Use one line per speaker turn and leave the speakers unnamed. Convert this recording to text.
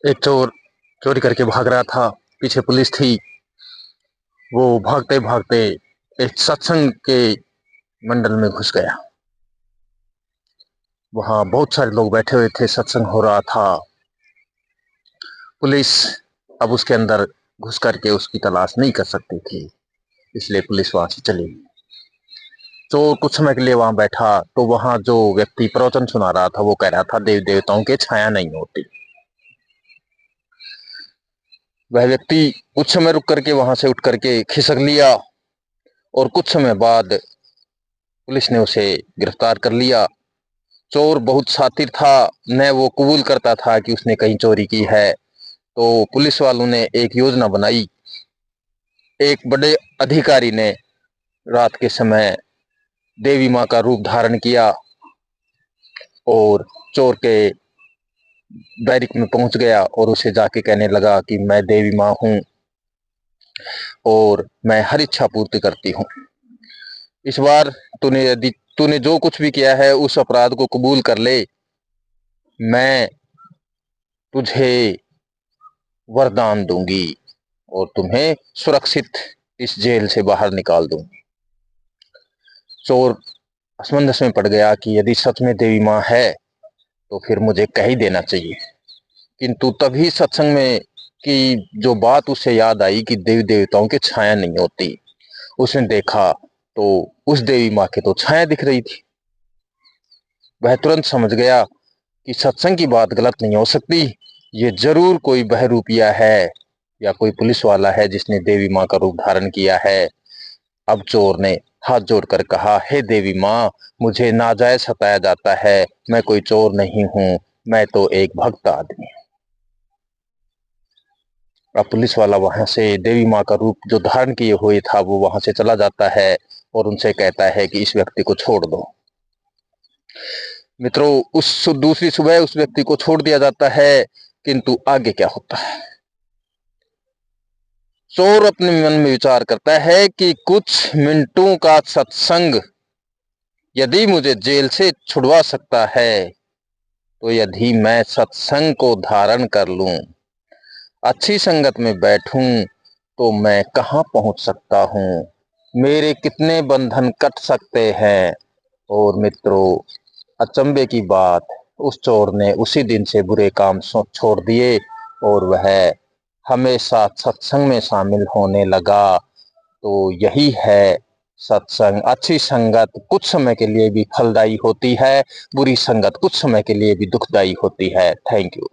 एक चोर चोरी करके भाग रहा था। पीछे पुलिस थी। वो भागते भागते एक सत्संग के मंडल में घुस गया। वहां बहुत सारे लोग बैठे हुए थे, सत्संग हो रहा था। पुलिस अब उसके अंदर घुस करके उसकी तलाश नहीं कर सकती थी, इसलिए पुलिस वहां से चली गई। चोर कुछ समय के लिए वहां बैठा तो वहां जो व्यक्ति प्रवचन सुना रहा था वो कह रहा था देवी देवताओं के छाया नहीं होती। वह व्यक्ति कुछ समय रुक करके वहां से उठ करके खिसक लिया और कुछ समय बाद पुलिस ने उसे गिरफ्तार कर लिया। चोर बहुत शातिर था, न वो कबूल करता था कि उसने कहीं चोरी की है। तो पुलिस वालों ने एक योजना बनाई। एक बड़े अधिकारी ने रात के समय देवी माँ का रूप धारण किया और चोर के बैरिक में पहुंच गया और उसे जाके कहने लगा कि मैं देवी माँ हूं और मैं हर इच्छा पूर्ति करती हूँ। इस बार तूने यदि तूने जो कुछ भी किया है उस अपराध को कबूल कर ले, मैं तुझे वरदान दूंगी और तुम्हें सुरक्षित इस जेल से बाहर निकाल दूंगी। चोर असमंजस में पड़ गया कि यदि सच में देवी माँ है तो फिर मुझे कह ही देना चाहिए। किंतु तभी सत्संग में की जो बात उसे याद आई कि देवी देवताओं की छाया नहीं होती, उसने देखा तो उस देवी माँ की तो छाया दिख रही थी। वह तुरंत समझ गया कि सत्संग की बात गलत नहीं हो सकती, ये जरूर कोई बहरूपिया है या कोई पुलिस वाला है जिसने देवी माँ का रूप धारण किया है। अब चोर ने हाथ जोड़कर कहा, हे देवी माँ, मुझे नाजायज सताया जाता है, मैं कोई चोर नहीं हूं, मैं तो एक भक्त आदमी हूं। अब पुलिस वाला वहां से देवी माँ का रूप जो धारण किए हुए था वो वहां से चला जाता है और उनसे कहता है कि इस व्यक्ति को छोड़ दो। मित्रों, उस दूसरी सुबह उस व्यक्ति को छोड़ दिया जाता है, किंतु आगे क्या होता है? चोर अपने मन में विचार करता है कि कुछ मिनटों का सत्संग यदि मुझे जेल से छुड़वा सकता है तो यदि मैं सत्संग को धारण कर लूं, अच्छी संगत में बैठूं, तो मैं कहां पहुंच सकता हूं, मेरे कितने बंधन कट सकते हैं। और मित्रों, अचंभे की बात, उस चोर ने उसी दिन से बुरे काम छोड़ दिए और वह हमेशा सत्संग में शामिल होने लगा। तो यही है सत्संग। अच्छी संगत कुछ समय के लिए भी फलदायी होती है, बुरी संगत कुछ समय के लिए भी दुखदायी होती है। Thank you.